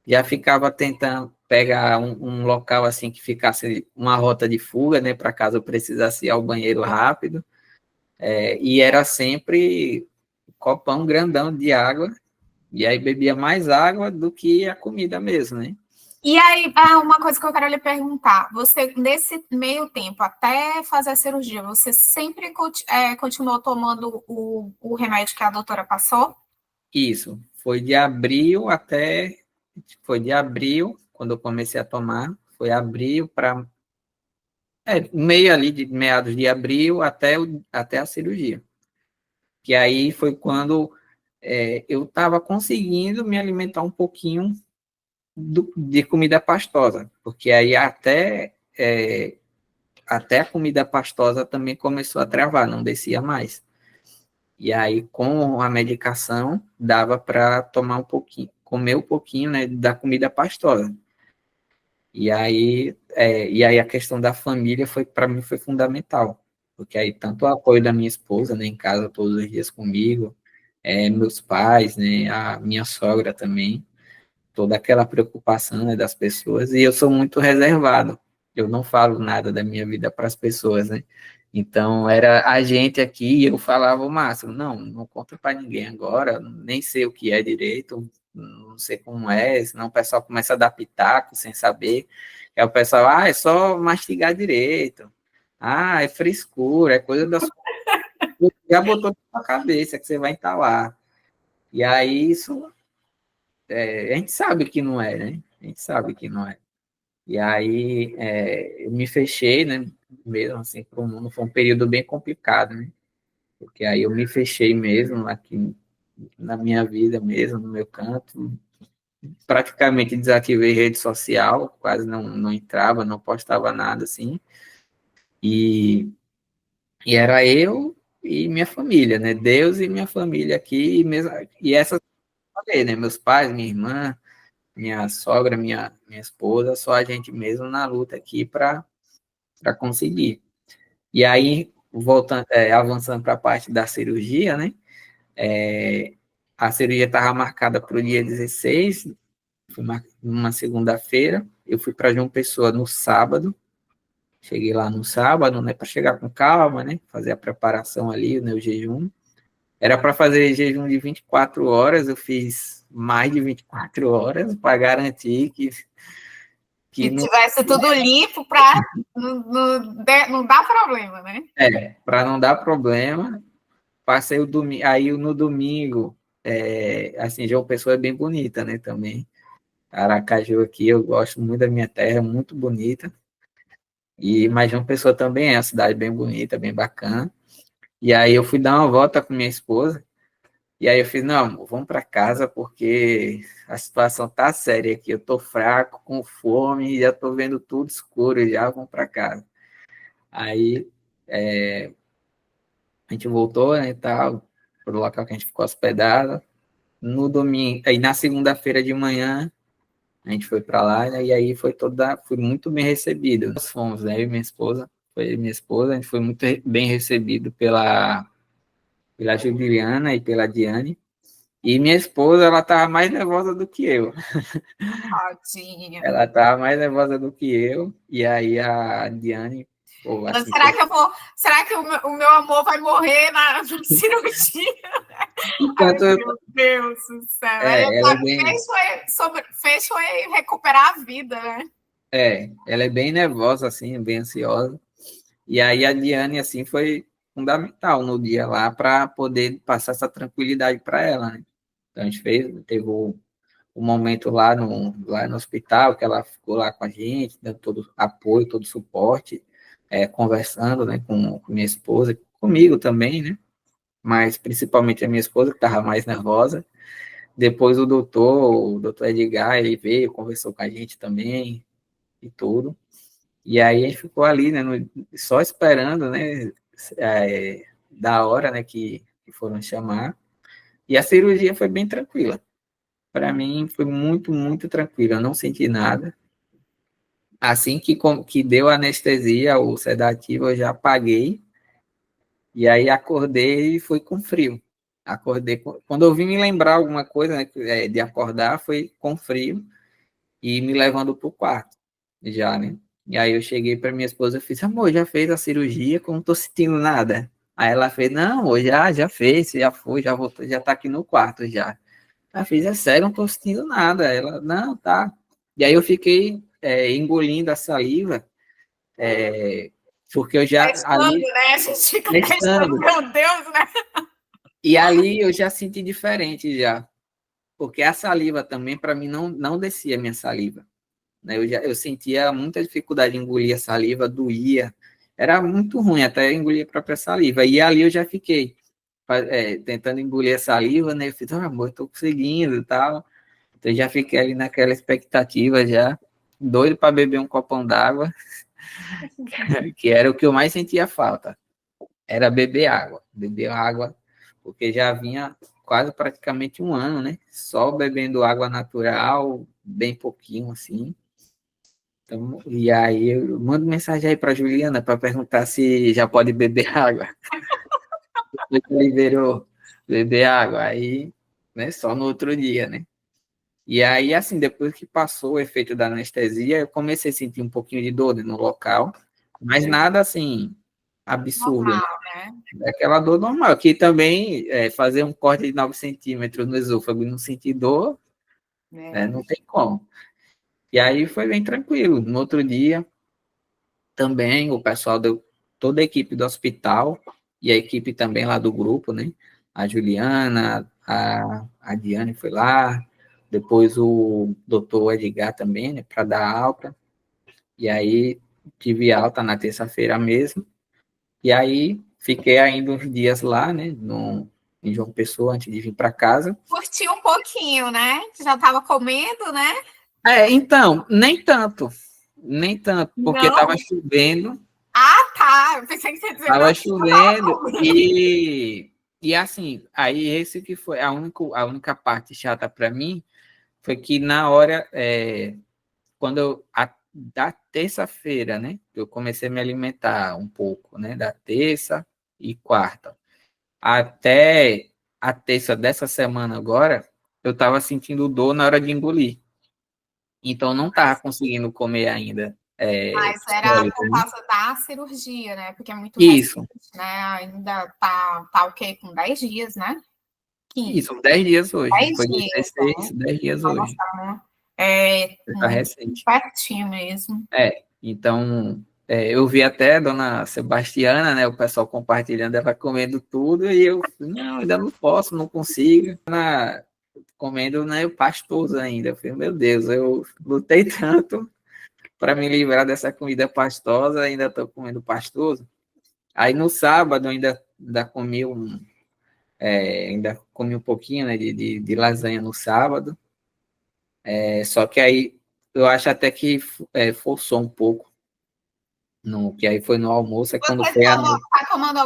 já ficava tentando pegar um local assim que ficasse uma rota de fuga, né, para caso eu precisasse ir ao banheiro rápido, e era sempre um copão grandão de água, e aí bebia mais água do que a comida mesmo, né? E aí, uma coisa que eu quero lhe perguntar, você, nesse meio tempo, até fazer a cirurgia, você sempre continuou tomando o remédio que a doutora passou? Isso, foi de abril, quando eu comecei a tomar, foi abril para, meio ali de meados de abril até a cirurgia. Que aí foi quando eu estava conseguindo me alimentar um pouquinho de comida pastosa, porque aí até até a comida pastosa também começou a travar, não descia mais. E aí, com a medicação, dava para tomar um pouquinho, comer um pouquinho, né, da comida pastosa. E aí a questão da família foi para mim foi fundamental, porque aí tanto o apoio da minha esposa, né, em casa todos os dias comigo, meus pais, né, a minha sogra também, toda aquela preocupação, né, das pessoas, e eu sou muito reservado. Eu não falo nada da minha vida para as pessoas, né? Então era a gente aqui e eu falava o máximo, não conta para ninguém agora, nem sei o que é direito, não sei como é, senão o pessoal começa a dar pitaco sem saber. Aí o pessoal, é só mastigar direito. Ah, é frescura, é coisa da sua... Já botou na cabeça que você vai entalar. E aí isso a gente sabe que não é, né? A gente sabe que não é. E aí eu me fechei, né? Mesmo assim, para o mundo foi um período bem complicado, né? Porque aí eu me fechei mesmo aqui na minha vida mesmo, no meu canto. Praticamente desativei rede social, quase não entrava, não postava nada assim. E, e era eu e minha família, né? Deus e minha família aqui, e essa, né? Meus pais, minha irmã, minha sogra, minha esposa, só a gente mesmo na luta aqui para conseguir. E aí, voltando, avançando para a parte da cirurgia, né? É, a cirurgia estava marcada para o dia 16, foi uma segunda-feira. Eu fui para João Pessoa no sábado. Cheguei lá no sábado, né? Para chegar com calma, né? Fazer a preparação ali, né, o jejum. Era para fazer jejum de 24 horas, eu fiz mais de 24 horas para garantir que Que não. tivesse tudo limpo para não dar problema, né? Para não dar problema. Passei o domingo, aí no domingo, assim, João Pessoa é bem bonita, né, também. Aracaju aqui, eu gosto muito da minha terra, é muito bonita. Mas João Pessoa também é uma cidade bem bonita, bem bacana. E aí eu fui dar uma volta com minha esposa, e aí eu fiz, não, amor, vamos para casa porque a situação tá séria aqui, eu tô fraco, com fome, já tô vendo tudo escuro já, vamos para casa. Aí a gente voltou, né, e tal, pro local que a gente ficou hospedado. No domingo, aí na segunda-feira de manhã, a gente foi para lá, né, e aí fui muito bem recebido. Nós fomos, né, eu e minha esposa, a gente foi muito bem recebido pela Juliana e pela Diane. E minha esposa, ela estava mais nervosa do que eu. Tadinha. Ela estava mais nervosa do que eu. E aí a Diane, pô, assim, Será que o meu amor vai morrer na cirurgia? Ai, enquanto meu Deus do céu. Ela ela é bem, fez foi recuperar a vida, né? ela é bem nervosa, assim, bem ansiosa. E aí a Diane, assim, foi fundamental no dia lá para poder passar essa tranquilidade para ela, né? Então a gente teve o momento lá no hospital, que ela ficou lá com a gente, dando todo apoio, todo suporte, conversando, né, com minha esposa, comigo também, né? Mas principalmente a minha esposa, que estava mais nervosa. Depois o doutor Edgar, ele veio, conversou com a gente também e tudo. E aí a gente ficou ali, né, só esperando, né, da hora, né, que foram chamar. E a cirurgia foi bem tranquila. Para mim foi muito, muito tranquila, eu não senti nada. Assim que deu a anestesia, o sedativo, eu já apaguei. E aí acordei e fui com frio. Quando eu vim me lembrar alguma coisa, né, de acordar, foi com frio e me levando para o quarto, já, né? E aí eu cheguei para minha esposa e fiz, amor, já fez a cirurgia, que eu não tô sentindo nada. Aí ela fez, não, amor, já fez, já foi, já voltou, já tá aqui no quarto já. Aí eu fiz, é sério, não tô sentindo nada. Ela, não, tá. E aí eu fiquei engolindo a saliva, porque eu já Testando, ali, né? A gente fica testando, testando. meu Deus, né? E ali eu já senti diferente já, porque a saliva também, para mim, não descia a minha saliva. Né? Eu sentia muita dificuldade em engolir a saliva, doía, era muito ruim até engolir a própria saliva. E ali eu já fiquei tentando engolir a saliva, né? Eu fiz, amor, estou conseguindo e tal. Então já fiquei ali naquela expectativa já, doido para beber um copão d'água. que era o que eu mais sentia falta, era beber água, porque já vinha quase praticamente um ano, né? Só bebendo água natural, bem pouquinho assim. Então, e aí eu mando mensagem aí para Juliana para perguntar se já pode beber água. Depois que liberou beber água, aí, né, só no outro dia, né? E aí, assim, depois que passou o efeito da anestesia, eu comecei a sentir um pouquinho de dor, né, no local, mas nada assim absurdo, né? Normal, né? É aquela dor normal, que também fazer um corte de 9 centímetros no esôfago e não sentir dor, né, É. não tem como. E aí foi bem tranquilo. No outro dia, também o pessoal deu toda a equipe do hospital e a equipe também lá do grupo, né? A Juliana, a Diane foi lá, depois o doutor Edgar também, né, para dar alta. E aí tive alta na terça-feira mesmo. E aí fiquei ainda uns dias lá, né, em João Pessoa, antes de vir para casa. Curti um pouquinho, né? Já estava comendo, né? Então, nem tanto, porque estava Não. chovendo. Ah, tá. Eu pensei que você ia dizer, não, Tava eu tava chovendo comendo. e assim, aí esse que foi a única parte chata para mim foi que na hora, quando da terça-feira, né, eu comecei a me alimentar um pouco, né, da terça e quarta, até a terça dessa semana agora, eu tava sentindo dor na hora de engolir, então eu não tava conseguindo comer ainda, Mas era sólido, por né? causa da cirurgia, né? Porque é muito recente, Isso, né? Ainda tá o quê? Com 10 dias, né? 15. isso, 10 dias hoje, 10 foi dias, 16, 10 dias nossa, hoje. né? É Tá muito recente. pertinho mesmo. Então, eu vi até a dona Sebastiana, né, o pessoal compartilhando, ela comendo tudo, e eu, não, ainda não posso, não consigo. Comendo, né, o pastoso ainda. Eu falei, meu Deus, eu lutei tanto para me livrar dessa comida pastosa, ainda estou comendo pastoso. Aí no sábado ainda comi um pouquinho, né, de lasanha no sábado. Só que aí eu acho até que forçou um pouco. No, que aí foi no almoço, é quando Você foi a noite. tá tomando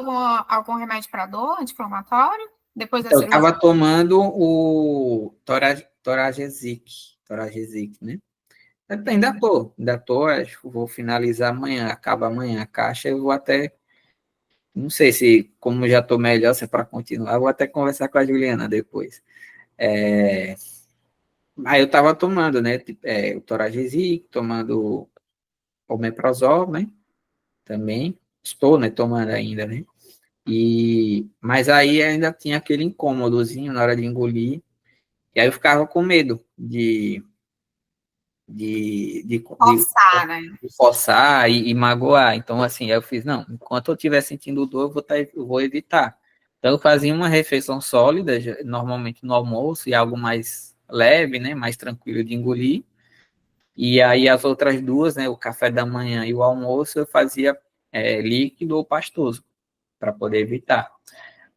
algum remédio para dor, anti-inflamatório? Depois da Então, eu cirurgia? estava tomando o Toragesic, né? Ainda tô, acho que vou finalizar amanhã, acaba amanhã a caixa, eu vou até, não sei se, como já estou melhor, se é para continuar, eu vou até conversar com a Juliana depois. É, aí eu estava tomando, né, o Toragesic, tomando o Omeprazol, né, também, estou, né, tomando ainda, né, mas aí ainda tinha aquele incômodozinho na hora de engolir, e aí eu ficava com medo Forçar, né? de forçar e magoar. Então, assim, aí eu fiz, não, enquanto eu estiver sentindo dor, eu vou evitar. Então, eu fazia uma refeição sólida, normalmente no almoço, e algo mais leve, né, mais tranquilo de engolir. E aí as outras duas, né, o café da manhã e o almoço, eu fazia líquido ou pastoso, para poder evitar.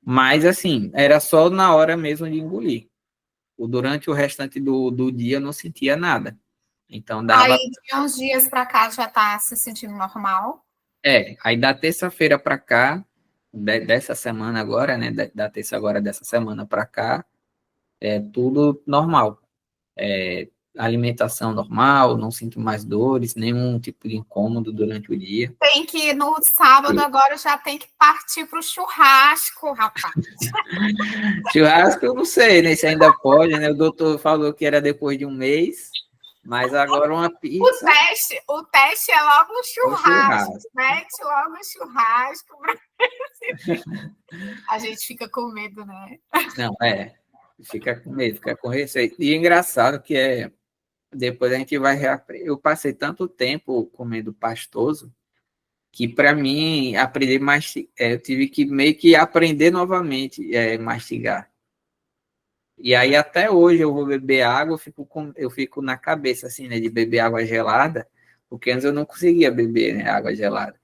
Mas, assim, era só na hora mesmo de engolir. Durante o restante do dia, eu não sentia nada. Então, dava. Aí, de uns dias para cá, já tá se sentindo normal. Aí da terça-feira para cá, dessa semana agora, né? Da terça agora dessa semana para cá, é tudo normal. Alimentação normal, não sinto mais dores, nenhum tipo de incômodo durante o dia. Tem que, no sábado, agora já tem que partir para o churrasco, rapaz. Churrasco, eu não sei, né? Se ainda pode, né? O doutor falou que era depois de um mês, mas agora uma pizza O teste é logo o é o churrasco. churrasco. Mete logo o churrasco. A gente fica com medo, né? Não, fica com medo, fica com receio. E engraçado que depois a gente vai eu passei tanto tempo comendo pastoso que para mim aprender eu tive que meio que aprender novamente mastigar. E aí até hoje eu vou beber água, eu fico na cabeça assim, né, de beber água gelada, porque antes eu não conseguia beber, né, água gelada.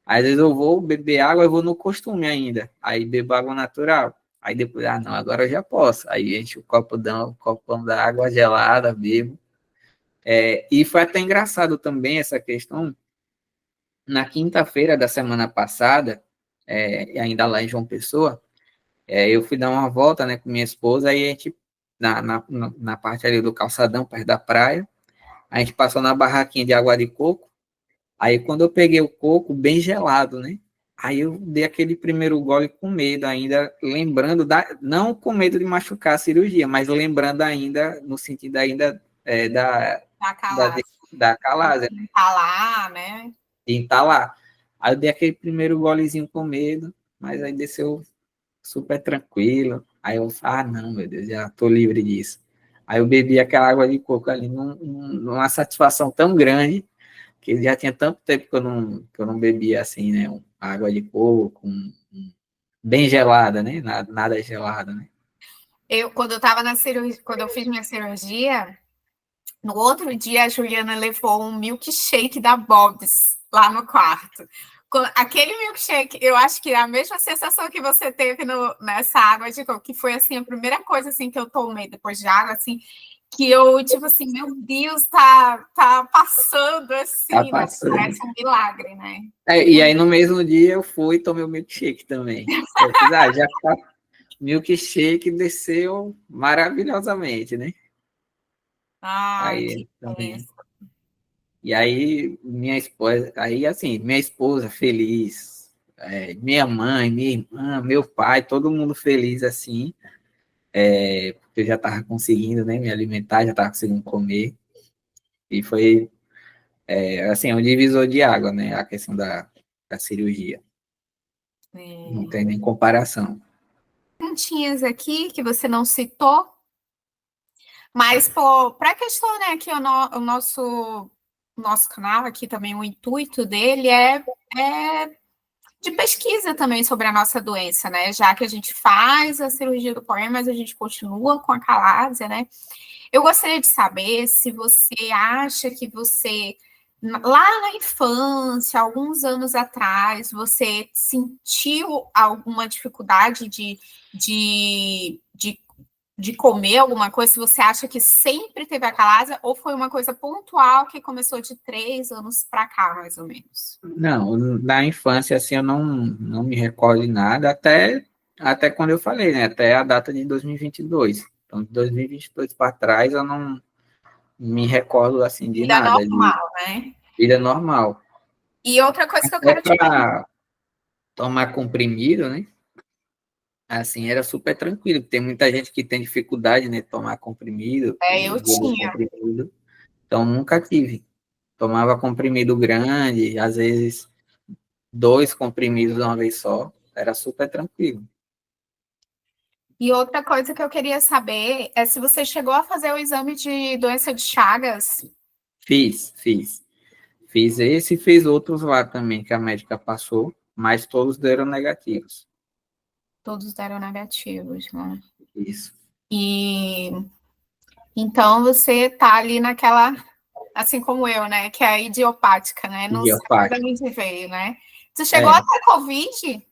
Às vezes eu vou beber água, eu vou no costume ainda. Aí bebo água natural. Aí depois, não, agora eu já posso. Aí enche o copão da água gelada, bebo. E foi até engraçado também essa questão, Na quinta-feira da semana passada, ainda lá em João Pessoa, eu fui dar uma volta, né, com minha esposa, aí a gente, na parte ali do calçadão, perto da praia, a gente passou na barraquinha de água de coco. Aí quando eu peguei o coco, bem gelado, né? Aí eu dei aquele primeiro gole com medo ainda, lembrando não com medo de machucar a cirurgia, mas lembrando ainda, no sentido ainda Tá da, calado. da calásia, Tá lá, né? de entalar. Aí eu dei aquele primeiro golezinho com medo, mas aí desceu super tranquilo. Aí eu falei, não, meu Deus, já tô livre disso. Aí eu bebi aquela água de coco ali numa satisfação tão grande, que já tinha tanto tempo que eu não bebia assim, né? Água de coco, bem gelada, né? Nada gelada, né? Quando eu tava na cirurgia, quando eu fiz minha cirurgia, no outro dia a Juliana levou um milkshake da Bob's lá no quarto. Aquele milkshake, eu acho que é a mesma sensação que você teve nessa água de coco, que foi assim a primeira coisa assim que eu tomei depois de água, assim, que eu tipo assim, meu Deus, tá passando Tá assim, né? passando. Parece um milagre, né? E aí no mesmo dia eu fui e tomei o milkshake também. Eu fiz, já tá, milkshake desceu maravilhosamente, né? Ai, que Aí também. benção. E aí minha esposa, aí assim, minha esposa feliz, minha mãe, minha irmã, meu pai, todo mundo feliz assim, porque eu já estava conseguindo, né, me alimentar, já estava conseguindo comer. E foi, assim, um divisor de água, né? A questão da cirurgia. Não É. tem nem comparação. Perguntinhas aqui que você não citou, mas para a questão, né, que o nosso canal aqui também, o intuito dele é de pesquisa também sobre a nossa doença, né? Já que a gente faz a cirurgia do cólon, mas a gente continua com a calásia, né? Eu gostaria de saber se você acha que você, lá na infância, alguns anos atrás, você sentiu alguma dificuldade de, de comer alguma coisa, se você acha que sempre teve a calásia, ou foi uma coisa pontual que começou de 3 anos para cá, mais ou menos? Não, na infância, assim, eu não me recordo de nada, até quando eu falei, né? Até a data de 2022. Então, de 2022 para trás, eu não me recordo, assim, de Vida nada, de normal, né? vida normal. E outra coisa que eu É quero te perguntar. para tomar comprimido, né? Assim, era super tranquilo. Tem muita gente que tem dificuldade, né? Tomar comprimido, Eu engolir tinha. comprimido. Então, nunca tive. Tomava comprimido grande, às vezes 2 comprimidos de uma vez só. Era super tranquilo. E outra coisa que eu queria saber é se você chegou a fazer o exame de doença de Chagas. Fiz. Fiz esse e fiz outros lá também que a médica passou, mas todos deram negativos. Todos deram negativos, né? Isso. E então você tá ali naquela, assim como eu, né? Que é a idiopática, né? Não sabe de Idiopático. onde veio, né? Você chegou a É. ter Covid?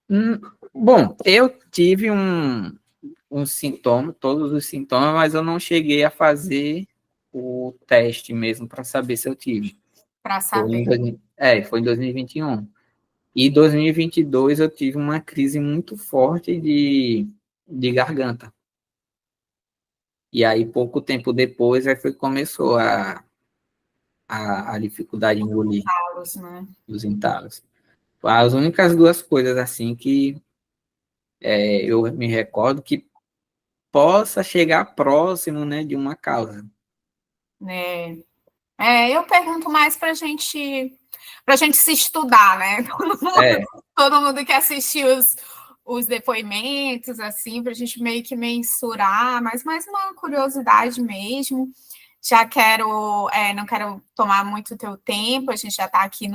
Hum, Bom, eu tive um sintoma, todos os sintomas, mas eu não cheguei a fazer o teste mesmo para saber se eu tive. Para Foi saber. foi em 2021. E 2022 eu tive uma crise muito forte de garganta. E aí, pouco tempo depois, foi que começou a dificuldade de engolir Né? os entalos. As únicas duas coisas assim que eu me recordo que possa chegar próximo, né, de uma causa. É. Eu pergunto mais para gente se estudar, né? É, Todo mundo que assistiu os depoimentos, assim, para a gente meio que mensurar, mas mais uma curiosidade mesmo. Já quero, não quero tomar muito o teu tempo, a gente já está aqui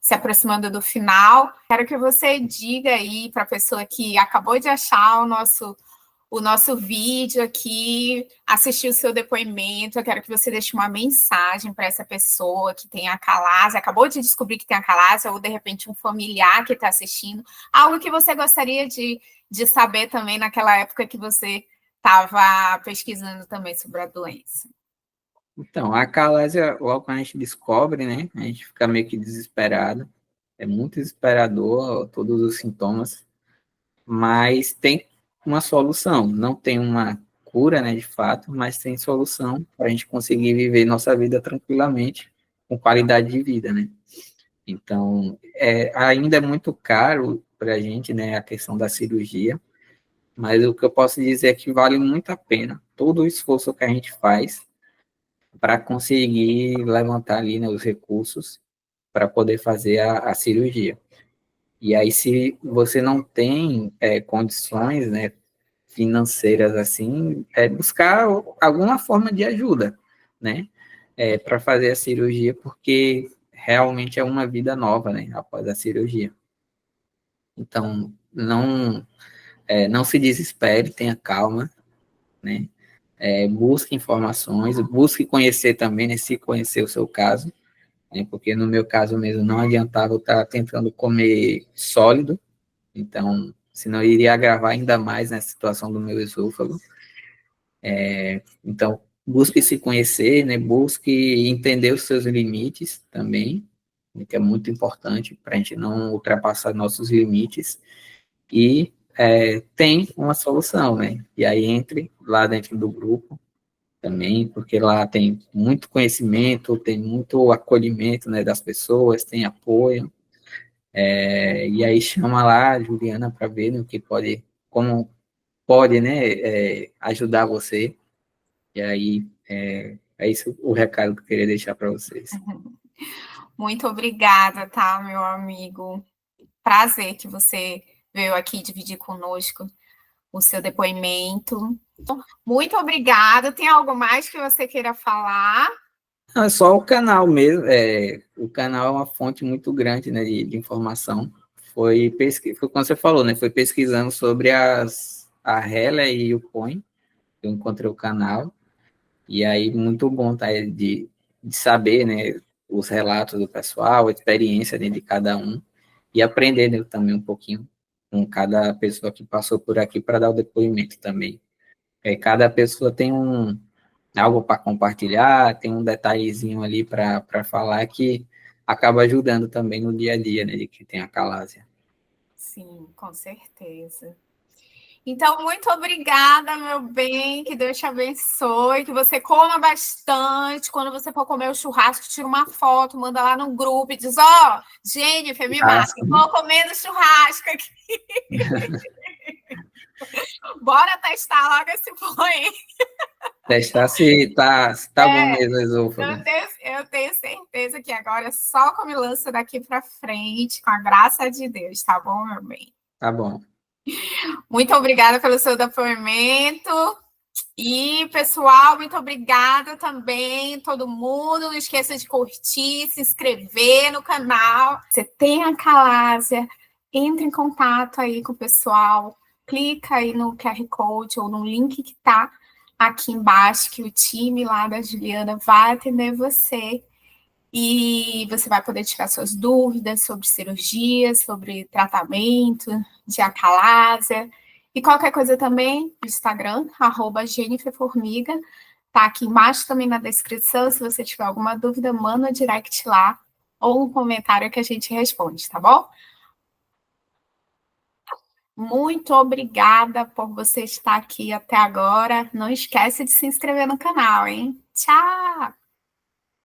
se aproximando do final. Quero que você diga aí para a pessoa que acabou de achar o nosso vídeo aqui, assistir o seu depoimento. Eu quero que você deixe uma mensagem para essa pessoa que tem a calásia, acabou de descobrir que tem a calásia, ou de repente um familiar que está assistindo, algo que você gostaria de saber também naquela época que você estava pesquisando também sobre a doença. Então, a calásia, logo quando a gente descobre, né, a gente fica meio que desesperado. É muito desesperador todos os sintomas, mas tem uma solução. Não tem uma cura, né, de fato, mas tem solução para a gente conseguir viver nossa vida tranquilamente, com qualidade de vida, né? Então, ainda é muito caro para a gente, né, a questão da cirurgia, mas o que eu posso dizer é que vale muito a pena todo o esforço que a gente faz para conseguir levantar ali, né, os recursos para poder fazer a cirurgia. E aí, se você não tem condições, né, financeiras assim, buscar alguma forma de ajuda, né, para fazer a cirurgia, porque realmente é uma vida nova, né, após a cirurgia. Então, não se desespere, tenha calma, né, busque informações, busque conhecer também, né, se conhecer o seu caso, né, porque no meu caso mesmo não adiantava eu estar tentando comer sólido, então, senão eu iria agravar ainda mais na situação do meu esôfago. Então, busque se conhecer, né? Busque entender os seus limites também, né, que é muito importante para a gente não ultrapassar nossos limites. E tem uma solução, né? E aí entre lá dentro do grupo também, porque lá tem muito conhecimento, tem muito acolhimento, né, das pessoas, tem apoio. E aí chama lá a Juliana para ver, né, o que pode, como pode, né, ajudar você. E aí é isso o recado que eu queria deixar para vocês. Muito obrigada, tá, meu amigo? Prazer que você veio aqui dividir conosco o seu depoimento. Muito obrigada. Tem algo mais que você queira falar? Não, é só o canal mesmo. O canal é uma fonte muito grande, né, de informação. Foi como você falou, né? Foi pesquisando sobre a Hela e o Põe, eu encontrei o canal. E aí, muito bom tá, de saber, né, os relatos do pessoal, a experiência, né, de cada um, e aprender, né, também um pouquinho com cada pessoa que passou por aqui para dar o depoimento também. Cada pessoa tem algo para compartilhar, tem um detalhezinho ali para falar que acaba ajudando também no dia a dia, né, de quem tem a calásia. Sim, com certeza. Então, muito obrigada, meu bem. Que Deus te abençoe. Que você coma bastante. Quando você for comer o churrasco, tira uma foto, manda lá no grupo e diz: Ó, oh, Jennifer, me mata. Estou comendo churrasco aqui. Bora testar logo esse põe. Testar se tá bom mesmo o esôfago. Eu tenho certeza que agora só come lança daqui para frente, com a graça de Deus, tá bom, meu bem? Tá bom. Muito obrigada pelo seu depoimento. E, pessoal, muito obrigada também, todo mundo. Não esqueça de curtir, se inscrever no canal. Você tem a Calásia, entre em contato aí com o pessoal, clica aí no QR Code ou no link que está aqui embaixo, que o time lá da Juliana vai atender você. E você vai poder tirar suas dúvidas sobre cirurgia, sobre tratamento de acalásia. E qualquer coisa também, no Instagram, @JenniferFormiga. Tá aqui embaixo também na descrição. Se você tiver alguma dúvida, manda um direct lá ou um comentário que a gente responde, tá bom? Muito obrigada por você estar aqui até agora. Não esquece de se inscrever no canal, hein? Tchau!